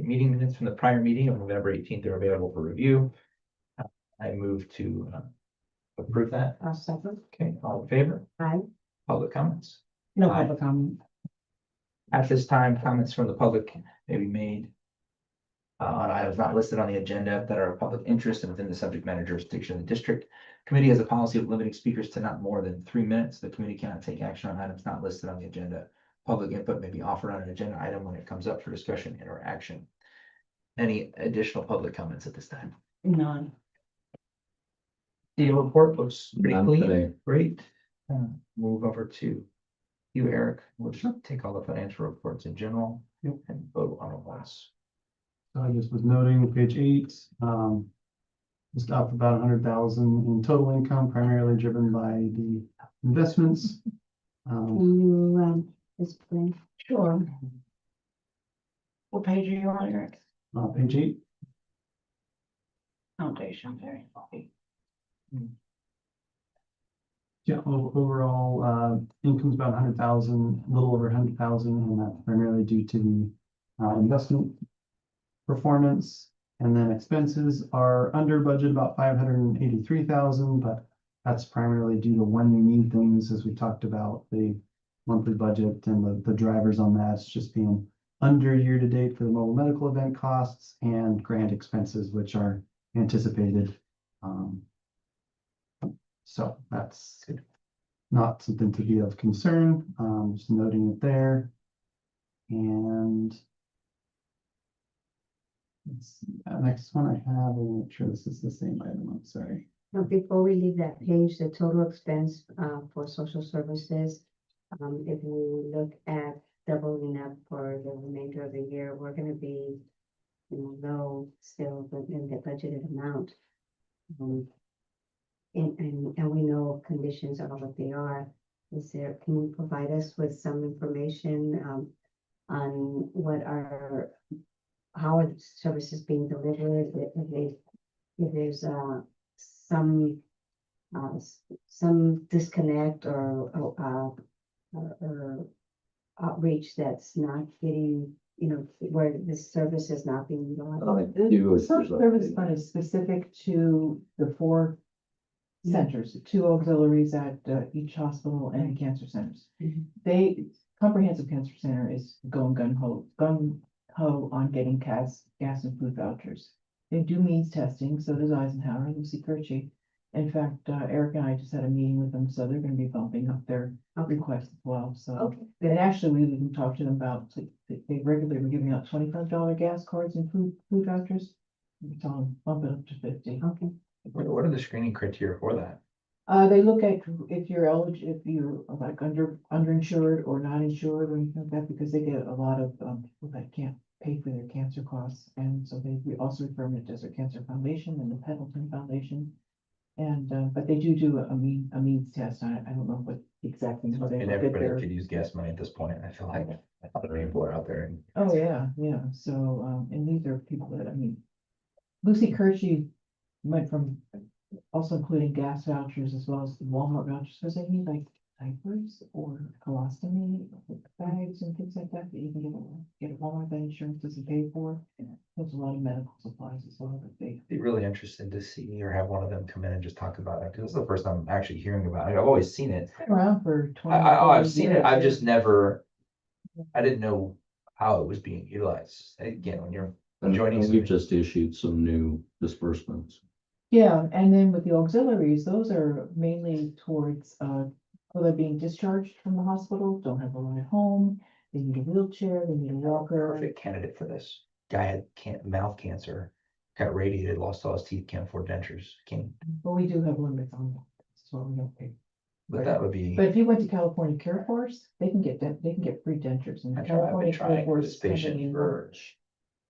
meeting minutes from the prior meeting of November 18th are available for review. I move to approve that. I'll second. Okay, all in favor? Aye. Public comments? No Aye. public comment. At this time, comments from the public may be made on items not listed on the agenda that are of public interest and within the subject matter jurisdiction of the district. Committee has a policy of limiting speakers to not more than 3 minutes. The committee cannot take action on items not listed on the agenda. Public input may be offered on an agenda item when it comes up for discussion and or action. Any additional public comments at this time? None. Deal report looks pretty None clean. today. Great. Move over to you, Eric. We'll just take all the financial reports in general. Yep. And vote on them once. So I just was noting page 8, just up about 100,000 in total income, primarily driven by the investments. Can you, explain? Sure. What page are you on, Eric? Page 8, Foundation, very happy. yeah, overall, income's about 100,000, a little over 100,000, and that's primarily due to the investment performance. And then expenses are under budget about 583,000, but that's primarily due to when we need things, as we talked about, the monthly budget and the drivers on that. It's just being under year to date for the mobile medical event costs and grant expenses, which are anticipated. So that's not something to be of concern, just noting it there. And let's see, next one I have, I'll make sure this is the same item, I'm sorry. Now, before we leave that page, the total expense for social services, if we look at doubling up for the remainder of the year, we're gonna be, low still within the budgeted amount. And we know conditions are what they are. Can you provide us with some information on how are the services being delivered? If there's some disconnect or outreach that's not getting, where the service is not being utilized. The Social service fund is specific to the 4 centers, 2 auxiliaries at each hospital and cancer centers. Mhm. Comprehensive Cancer Center is going gun ho on getting gas and food vouchers. They do means testing, so does Eisenhower and Lucy Kirchie. In fact, Eric and I just had a meeting with them, so they're gonna be bumping up their request as well, so. Okay. And actually, we even talked to them about, they regularly were giving out $25 gas cards and food vouchers. We told them, bump it up to 50. Okay. What are the screening criteria for that? They look at if you're eligible, if you're like underinsured or not insured or anything like that, because they get a lot of people that can't pay for their cancer costs. And so we also refer them to Desert Cancer Foundation and the Pendleton Foundation. And but they do a means test. I don't know what exactly. And everybody could use gas money at this point. I feel like other people are out there. And Oh, yeah. So, and these are people that, Lucy Kirchie went from also including gas vouchers as well as the Walmart vouchers, because they need like diapers or colostomy bags and things like that that you can get at Walmart that insurance doesn't pay for. There's a lot of medical supplies as well that they. be really interested to see or have one of them come in and just talk about it, because this is the first time I'm actually hearing about it. I've always seen it. It's been around for 20. I've seen it. 30 I've years. just never, I didn't know how it was being utilized. Again, when you're joining. And we've just issued some new disbursements. Yeah, and then with the auxiliaries, those are mainly towards, people that are being discharged from the hospital, don't have a ride home, they need a wheelchair, they need a walker. Perfect candidate for this. Guy had mouth cancer, got radiated, lost all his teeth, can't afford dentures. But we do have limits on that, that's why we don't pay. But that would be. But if you went to California Care Force, they can get free dentures, and I've California been Care trying Force this is coming patient in for, March,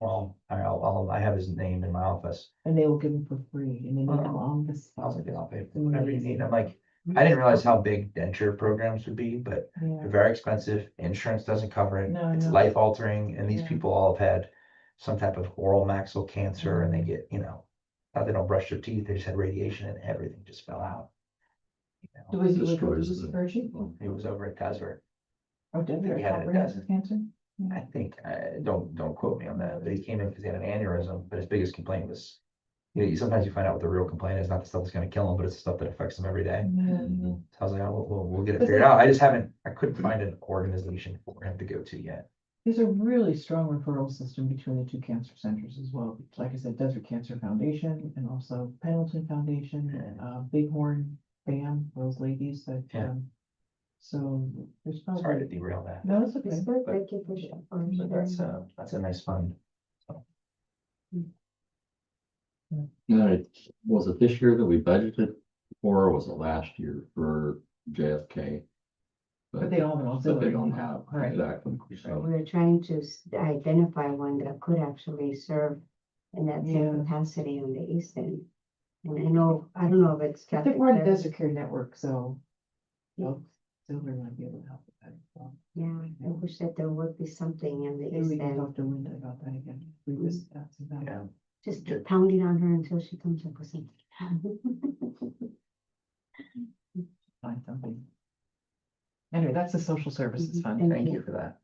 well, I have his name in my office. and they will give them for free, and then they Oh. come on this. I was like, I'll pay for whatever you need. I'm like, I didn't realize how big denture programs would be, but Yeah, they're very expensive. Insurance doesn't cover it. No, It's no. life altering, and these Yeah. people all have had some type of oral maxillary cancer, and they get, they don't brush their teeth. They just had radiation, and everything just fell out. was it with Destroys Lucy the- Kirchie? It was over at Tasver. Oh, did He they had it comprehensive cancer? I think, don't quote me on that, but he came in because he had an aneurysm, but his biggest complaint was, sometimes you find out what the real complaint is, not the stuff that's gonna kill him, but it's the stuff that affects him every day. So I was like, oh, we'll get it But figured they- out. I couldn't find an organization for him to go to yet. There's a really strong referral system between the two cancer centers as well. Like I said, Desert Cancer Foundation and also Pendleton Foundation and Bighorn Bam, those ladies that, Yeah. so there's Sorry to probably. derail that, No, it's okay. It's good, thank you for sharing. but that's a nice fund. Was it this year that we budgeted for, or was it last year for JFK? But they all know. But they don't have, Right. exactly, so. We were trying to identify one that could actually serve in that same Yeah. capacity on the east end. And I don't know if it's. I think we're on the Catholic Desert Care Network, so. They'll still might be able to help with that. as well. Yeah, I wish that there would be something in the Maybe east we can end. talk to Linda about that again. Revisit that. Yeah. Just keep pounding on her until she comes up with something. Find something. Anyway, that's the social services Mhm. fund. Thank Thank you. you for that.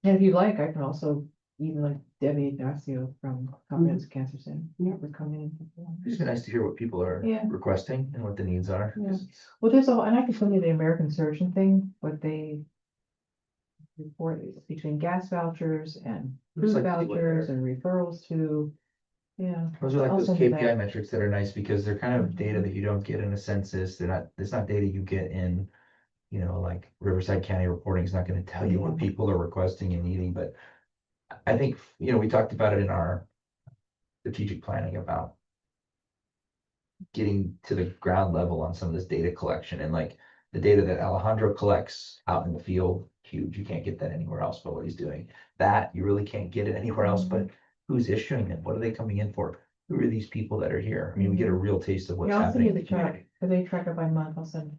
And if you like, I can also, even like Debbie Ignacio from Comprehensive Cancer Center. Yeah. Would come in. It's just nice to hear what people are Yeah. requesting and what the needs are. Yeah. Well, there's and I can tell you the American Surgeon thing, what they report is between gas vouchers and Just food like to see what vouchers they're- and referrals to, yeah. Those are like I'll those send you KPI that. metrics that are nice because they're kind of data that you don't get in a census. It's not data you get in, like Riverside County reporting is not gonna tell you what people are requesting and needing, but I think, we talked about it in our strategic planning about getting to the ground level on some of this data collection and like the data that Alejandro collects out in the field, huge. You can't get that anywhere else but what he's doing. That you really can't get it anywhere else, but who's issuing it? What are they coming in for? Who are these people that are here? I mean, we get a real taste of what's Yeah, I'll send happening you in the the community. track, because they track it by month, I'll send.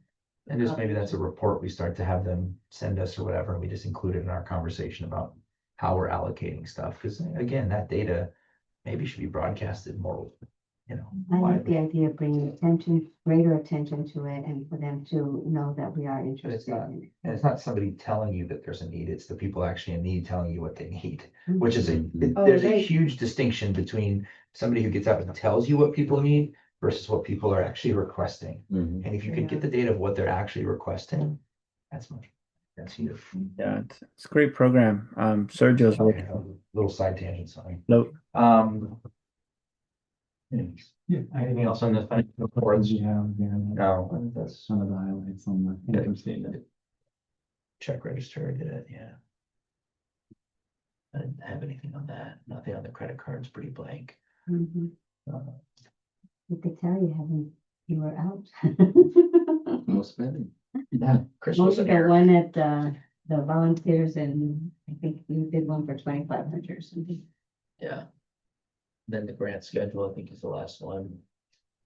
And just maybe that's a report we start to have them send us or whatever, and we just include it in our conversation about how we're allocating stuff. Because again, that data maybe should be broadcasted more, I like widely. the idea of bringing greater attention to it and for them to know that we are interested not- in it. And it's not somebody telling you that there's a need, it's the people actually in need telling you what they need, Mhm. which is Oh, there's a they- huge distinction between somebody who gets up and tells you what people need versus what people are actually requesting. Mhm. And if you can get the data of what they're actually requesting, that's huge. Yeah, it's a great program. Sergio's Okay, little side tangent, sorry. Nope. Yeah. Anything else on the financial What reports? did you have there? No, that's Some of the highlights on the income statement. check register, I did it, yeah. I didn't have anything on that, nothing on the credit cards, pretty blank. Mhm. Uh, You could tell you were out. No spending. Yeah, Chris Most wasn't of the here. one at the volunteers and I think we did one for 2,500 or something. Yeah. Then the grant schedule, I think is the last one.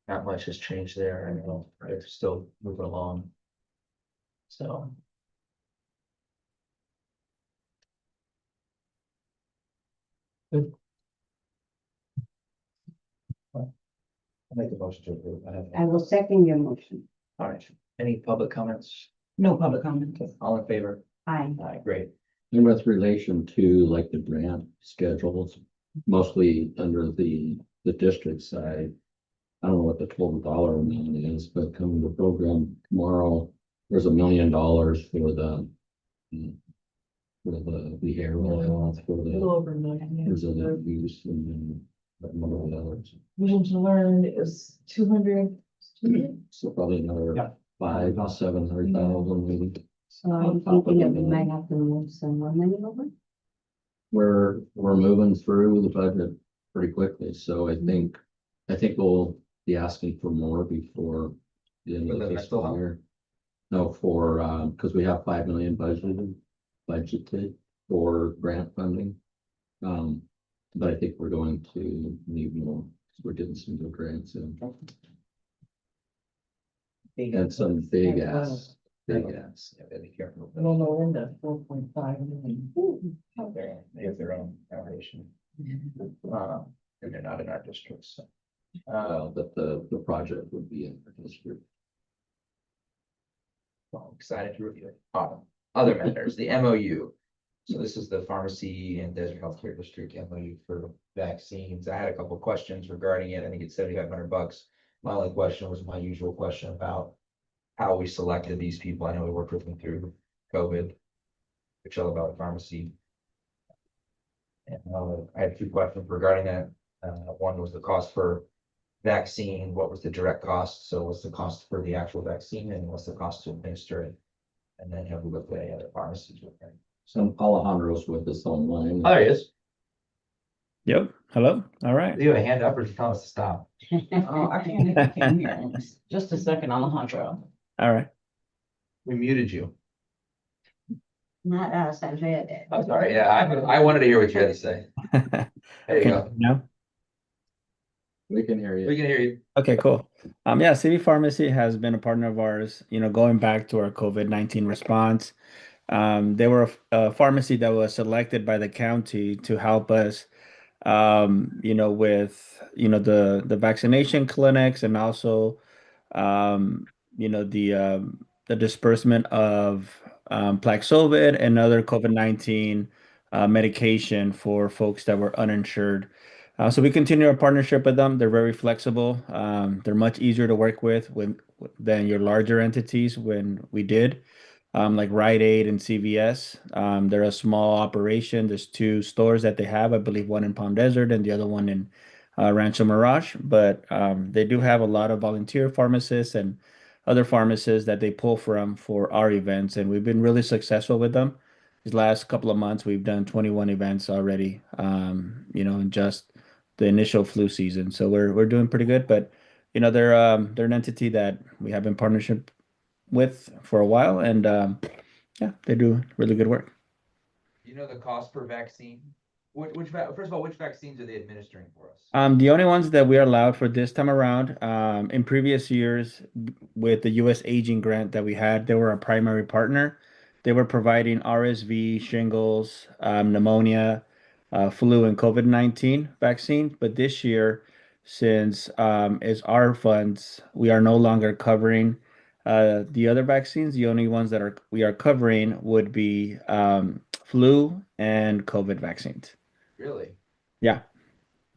Not much has changed there, I know, it's still moving along. So. Good. I'll make a motion to approve. I will second your motion. All right, any public comments? No public comment. All in favor? Aye. Aye, great. And with relation to like the grant schedules, mostly under the district side. I don't know what the total dollar amount is, but coming to the program tomorrow, there's $1 million for the. For the behavioral health, for A little the over a million. yeah. resilient use and then one of the others. Vision to Learn is 200. So probably another Yeah. 500 to 700,000 maybe. So I'm thinking that we might have to move some more money over. We're moving through the budget pretty quickly, so I think we'll be asking for more before the end For of the the mental health? fiscal year. No, because we have 5 million budgeted for grant funding. But I think we're going to need more, because we're getting some good grants in. And some big ass. Yeah, gotta be careful. And then Melinda, 4.5 million. They have their own foundation. And they're not in our district, so. But the project would be in the district. Well, I'm excited to review it. Other matters, the MOU. So this is the pharmacy and Desert Healthcare District MOU for vaccines. I had a couple of questions regarding it. I think it's $7,500. My only question was my usual question about how we selected these people. I know we worked with them through COVID, Coachella Valley Pharmacy. And I had two questions regarding that. One was the cost per vaccine. What was the direct cost? So what's the cost for the actual vaccine and what's the cost to administer it? And then have we looked at any other pharmacies with them? So Alejandro's with us online. Oh, there he is. Yep. Hello. All right. Do you have a hand up or just tell us to stop? Oh, I can't hear him. Just a second, Alejandro. All right. We muted you. Not us, Andrea did. I'm sorry. Yeah, I wanted to hear what you had to say. There you go. Now? We can hear We you. can hear you. Okay, cool. Yeah, City Pharmacy has been a partner of ours, going back to our COVID-19 response. They were a pharmacy that was selected by the county to help us, with, the vaccination clinics and also, um, the disbursement of Paxlovid and other COVID-19 medication for folks that were uninsured. So we continue our partnership with them. They're very flexible. They're much easier to work with than your larger entities when we did, like Rite Aid and CVS. They're a small operation. There's two stores that they have, I believe one in Palm Desert and the other one in Rancho Mirage. But they do have a lot of volunteer pharmacists and other pharmacists that they pull from for our events, and we've been really successful with them. These last couple of months, we've done 21 events already, in just the initial flu season. So we're doing pretty good, but they're an entity that we have in partnership with for a while, and yeah, they do really good work. You know the cost per vaccine? First of all, which vaccines are they administering for us? The only ones that we are allowed for this time around, in previous years with the U.S. Aging Grant that we had, they were a primary partner. They were providing RSV, shingles, pneumonia, flu, and COVID-19 vaccine. But this year, since it's our funds, we are no longer covering the other vaccines. The only ones that we are covering would be flu and COVID vaccines. Really? Yeah.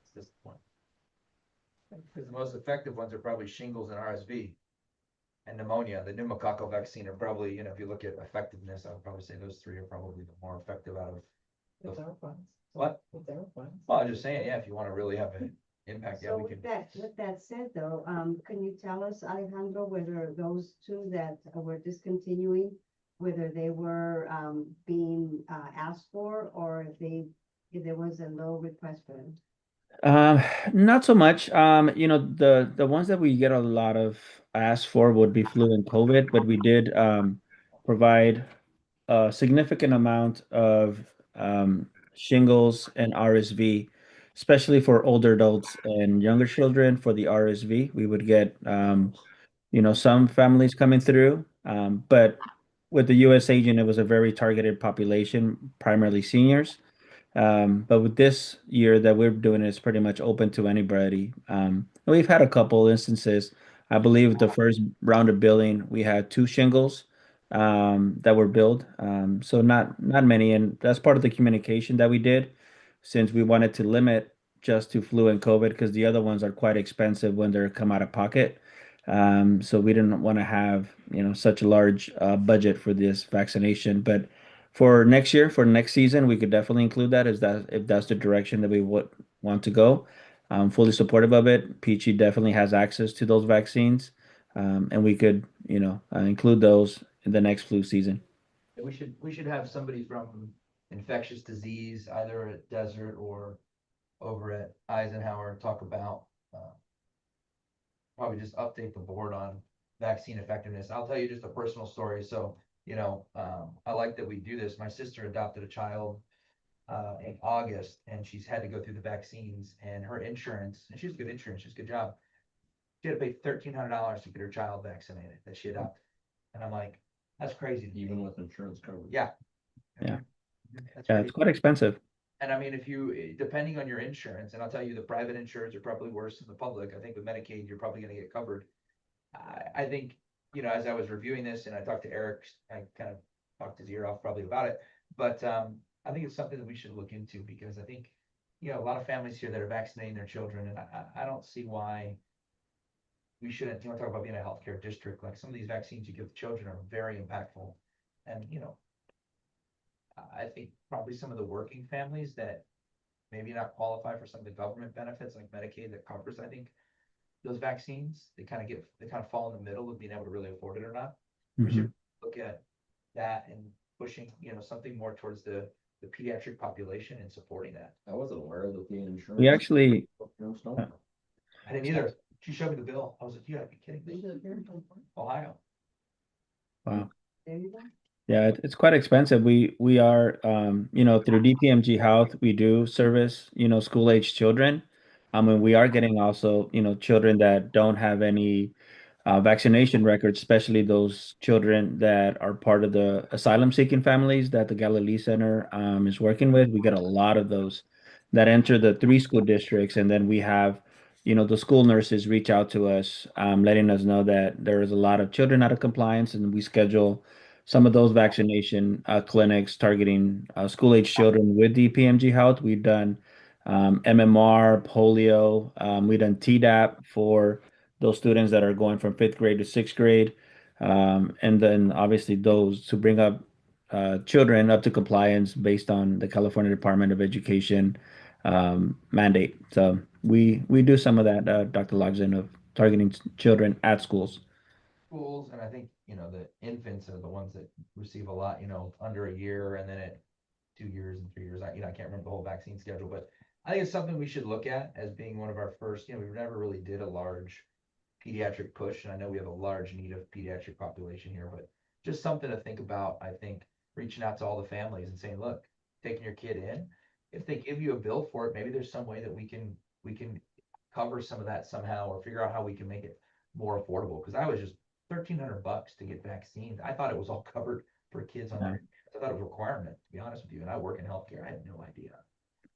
It's disappointing. Because the most effective ones are probably shingles and RSV and pneumonia. The pneumococcal vaccine are probably, if you look at effectiveness, I would probably say those three are probably the more effective out of. With our funds. What? With our funds. Well, I'm just saying, yeah, if you want to really have an impact, yeah, So we with can. that said though, can you tell us, Alejandro, whether those two that were discontinuing, whether they were being asked for or if there was a low request for them? Not so much. The ones that we get a lot of asked for would be flu and COVID, but we did provide a significant amount of shingles and RSV, especially for older adults and younger children. For the RSV, we would get some families coming through, but with the U.S. agent, it was a very targeted population, primarily seniors. But with this year that we're doing, it's pretty much open to anybody. We've had a couple instances. I believe the first round of billing, we had two shingles that were billed. So not many, and that's part of the communication that we did, since we wanted to limit just to flu and COVID because the other ones are quite expensive when they're come out of pocket. So we didn't want to have such a large budget for this vaccination, but for next year, for next season, we could definitely include that if that's the direction that we would want to go. I'm fully supportive of it. Peachy definitely has access to those vaccines, and we could, include those in the next flu season. We should have somebody from infectious disease, either at Desert or over at Eisenhower, talk about, probably just update the board on vaccine effectiveness. I'll tell you just a personal story. So, I like that we do this. My sister adopted a child in August, and she's had to go through the vaccines, and her insurance, and she has good insurance, she has a good job. She had to pay $1,300 to get her child vaccinated that she adopted. And I'm like, that's crazy to me. Even with insurance coverage. Yeah. Yeah. That's Yeah, crazy. it's quite expensive. And I mean, if you, depending on your insurance, and I'll tell you, the private insurers are probably worse than the public. I think with Medicaid, you're probably gonna get covered. I think, as I was reviewing this and I talked to Eric, I kind of talked his ear off probably about it, but, I think it's something that we should look into because I think, you know, a lot of families here that are vaccinating their children, and I don't see why we shouldn't, you know, talk about being a healthcare district, like some of these vaccines you give children are very impactful. And, you know, I think probably some of the working families that maybe not qualify for some of the government benefits like Medicaid that covers, I think, those vaccines, they kind of fall in the middle of being able to really afford it or not. We should look at that and pushing, you know, something more towards the pediatric population and supporting that. I wasn't aware that the insurance. We actually, I didn't either. She showed me the bill. I was like, you gotta be kidding me. Ohio. wow. There you go. Yeah, it's quite expensive. We are, you know, through DPMG Health, we do service, you know, school age children. I mean, we are getting also, you know, children that don't have any vaccination records, especially those children that are part of the asylum seeking families that the Galilee Center is working with. We get a lot of those that enter the three school districts, and then we have, you know, the school nurses reach out to us, letting us know that there is a lot of children out of compliance, and we schedule some of those vaccination clinics targeting school age children with DPMG Health. We've done MMR, polio. We've done Tdap for those students that are going from fifth grade to sixth grade. And then obviously those to bring up children up to compliance based on the California Department of Education mandate. So we do some of that, Dr. Logzin, of targeting children at schools. Schools, and I think, you know, the infants are the ones that receive a lot, you know, under a year and then at 2 years and 3 years. I can't remember the whole vaccine schedule, but I think it's something we should look at as being one of our first, you know, we never really did a large pediatric push, and I know we have a large need of pediatric population here, but just something to think about. I think reaching out to all the families and saying, look, taking your kid in, if they give you a bill for it, maybe there's some way that we can cover some of that somehow or figure out how we can make it more affordable. Because I was just $1,300 to get vaccines. I thought it was all covered for kids on there. I thought it was a requirement, to be honest with you. And I work in healthcare. I had no idea.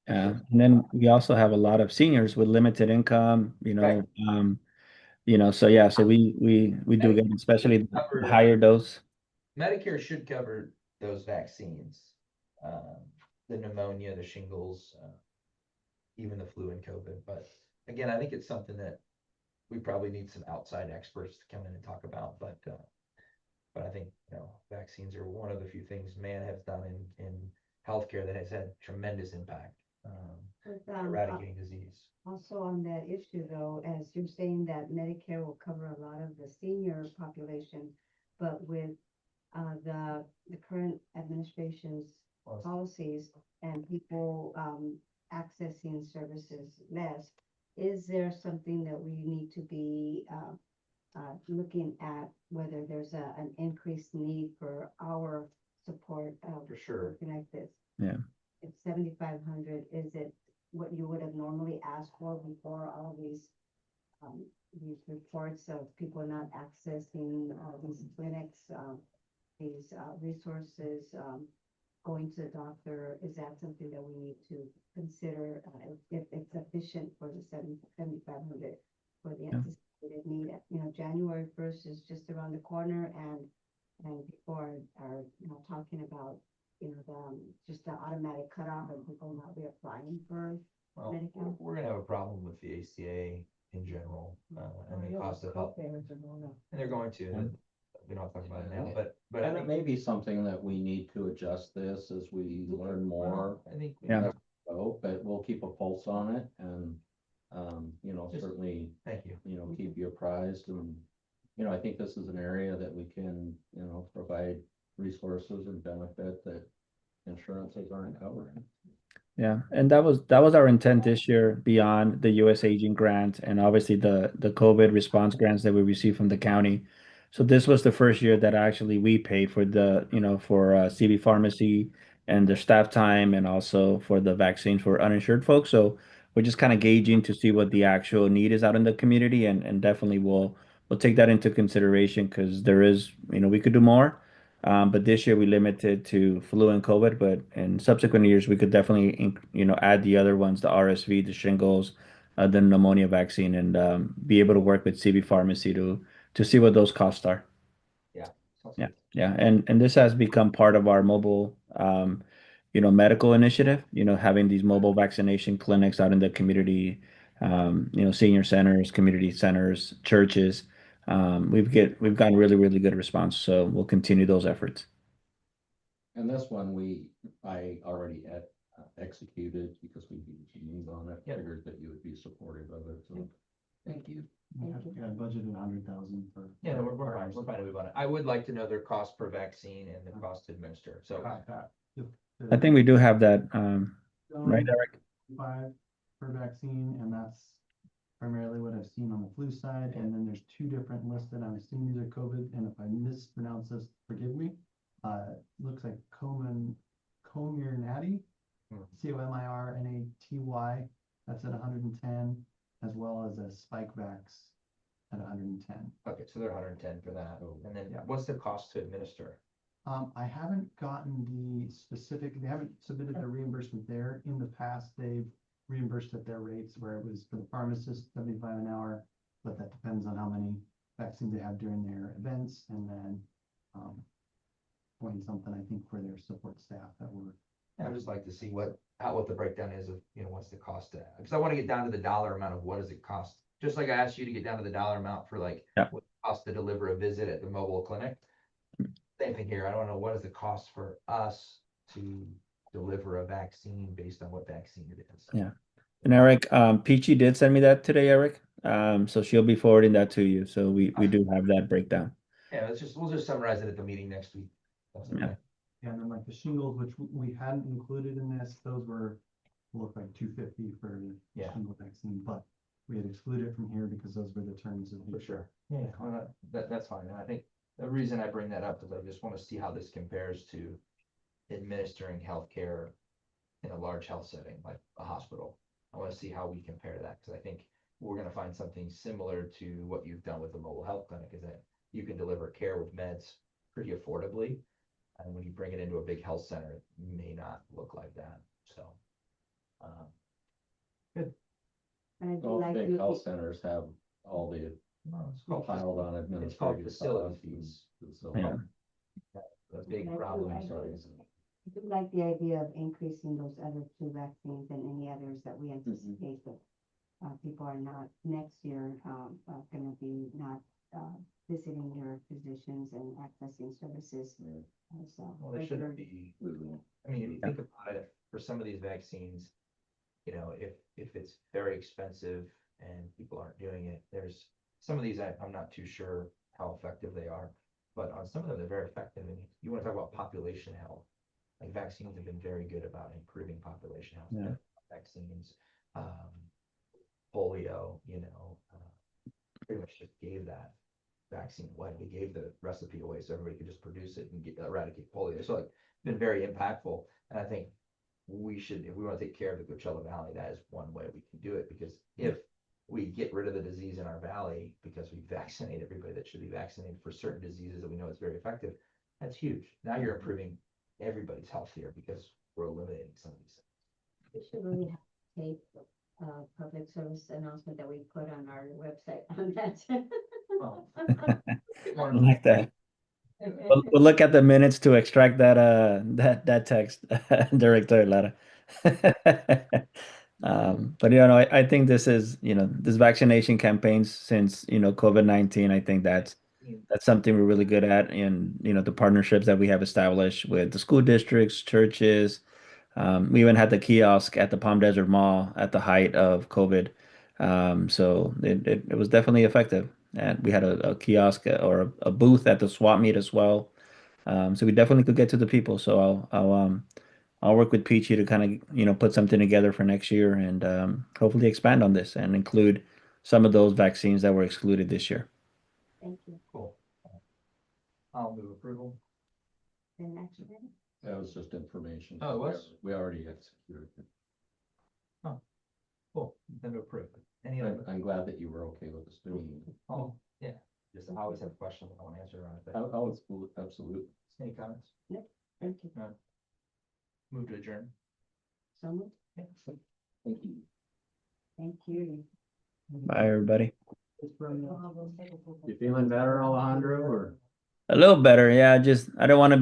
And then we also have a lot of seniors with limited income, you know, you know, so yeah, so we do get especially the higher dose. Medicare should cover those vaccines, the pneumonia, the shingles, even the flu and COVID. But again, I think it's something that we probably need some outside experts to come in and talk about. But I think, you know, vaccines are one of the few things man has done in healthcare that has had tremendous impact, eradicating disease. Also on that issue though, as you're saying that Medicare will cover a lot of the senior population, but with the current administration's policies and people accessing services less, is there something that we need to be looking at whether there's an increased need for our support For sure. something like this? Yeah. It's 7,500. Is it what you would have normally asked for before all these reports of people not accessing these clinics, these resources, going to the doctor? Is that something that we need to consider if it's sufficient for the 7,500 for the anticipated need? You know, January 1st is just around the corner, and people are you know, talking about, you know, just the automatic cutoff and people not reapplying for Well, Medicare. we're gonna have a problem with the ACA in general, and the cost of health, Payments are going up. and they're going to. Yeah. We don't talk about it now, but I And it think, may be something that we need to adjust this as we learn more. I think. Yeah. So, but we'll keep a pulse on it and, you know, Just- certainly, Thank you. you know, keep you apprised and, you know, I think this is an area that we can, you know, provide resources and benefit that insurances aren't covering. Yeah, and that was our intent this year beyond the US Aging grant and obviously the COVID response grants that we received from the county. So this was the first year that actually we paid for the, you know, for CB Pharmacy and their staff time and also for the vaccine for uninsured folks. So we're just kind of gauging to see what the actual need is out in the community and definitely we'll take that into consideration because there is, you know, we could do more. But this year we limited to flu and COVID, but in subsequent years we could definitely, you know, add the other ones, the RSV, the shingles, the pneumonia vaccine, and be able to work with CB Pharmacy to see what those costs are. Yeah. Sounds Yeah, good. yeah, and this has become part of our mobile, medical initiative, having these mobile vaccination clinics out in the community, senior centers, community centers, churches. We've gotten really, really good response. So we'll continue those efforts. And this one, I already had executed because we moved on it, Yeah. figured that you would be supportive of it, so. Thank you. We have budgeted 100,000 for. Yeah, no, we're fine. We're fine to move on it. I would like to know their cost per vaccine and the cost to administer. So Got that. I think we do have that, right, Eric? 5 per vaccine, and that's primarily what I've seen on the flu side, and then there's 2 different listed. I'm assuming these are COVID, and if I mispronounce this, forgive me. Looks like Comirnaty, Comirnaty, that's at 110, as well as a Spikevax at 110. okay, so they're 110 for that. And then Yeah. what's the cost to administer? I haven't gotten the specific, they haven't submitted the reimbursement there. In the past, they've reimbursed at their rates where it was for the pharmacist, 75 an hour, but that depends on how many vaccines they have during their events, and then 20 something, I think, for their support staff that were. I'd just like to see what the breakdown is of, what's the cost to that. Because I want to get down to the dollar amount of what does it cost. Just like I asked you to get down to the dollar amount for what it costs to deliver a visit at the mobile clinic. Same thing here. I don't know what is the cost for us to deliver a vaccine based on what vaccine it is. Yeah. And Eric, Peachy did send me that today, Eric. So she'll be forwarding that to you. So we do have that breakdown. Yeah, we'll just summarize it at the meeting next week. That's okay. Yeah. And then like the shingles, which we hadn't included in this, those look like 250 for the shingle vaccine, but we had excluded it from here because those were the terms of. For sure. Yeah, well, that's fine. And I think the reason I bring that up is I just want to see how this compares to administering healthcare in a large health setting, like a hospital. I want to see how we compare that, because I think we're going to find something similar to what you've done with the mobile health clinic, is that you can deliver care with meds pretty affordably. And when you bring it into a big health center, it may not look like that. So, But I do All like big looking- health centers have all the it's called piled on it's called administrative facilities. costs. So Yeah. A big I do problem. like Sorry. those. I do like the idea of increasing those other 2 vaccines and any others that we anticipate that people are not next year going to be not visiting their physicians and accessing services. So Well, they shouldn't be. I mean, if you think about it, for some of these vaccines, if it's very expensive and people aren't doing it, there's some of these I'm not too sure how effective they are, but on some of them they're very effective. And you want to talk about population health, like vaccines have been very good about improving population health. Yeah. Vaccines, polio, pretty much just gave that vaccine away. We gave the recipe away so everybody could just produce it and eradicate polio. So it's been very impactful. And I think we should, if we want to take care of the Coachella Valley, that is one way we can do it. Because if we get rid of the disease in our valley because we vaccinate everybody that should be vaccinated for certain diseases that we know is very effective, that's huge. Now you're improving everybody's health here because we're eliminating some of these things. we should really have to take public service announcement that we put on our website on that. Well, I like that. We'll look at the minutes to extract that text, Director Lara. But I think this is, this vaccination campaigns since, COVID-19, I think that's something we're really good at. And, the partnerships that we have established with the school districts, churches. We even had the kiosk at the Palm Desert Mall at the height of COVID. So it was definitely effective. And we had a kiosk or a booth at the swap meet as well. So we definitely could get to the people. So I'll work with Peachy to kind of, put something together for next year and hopefully expand on this and include some of those vaccines that were excluded this year. Thank you. Cool. I'll move approval. Then action item? That was just information. Oh, it was? We already executed it. Cool. Then to approve. Any other? I'm glad that you were okay with us doing it. Oh, yeah. Just I always have questions I want to answer on it. Oh, it's cool, absolutely. Any comments? Thank you. Move to adjourn. So moved. Yeah. Thank you. Thank you. Bye, everybody. You feeling better, Alejandro, or? A little better. Yeah, I don't want to be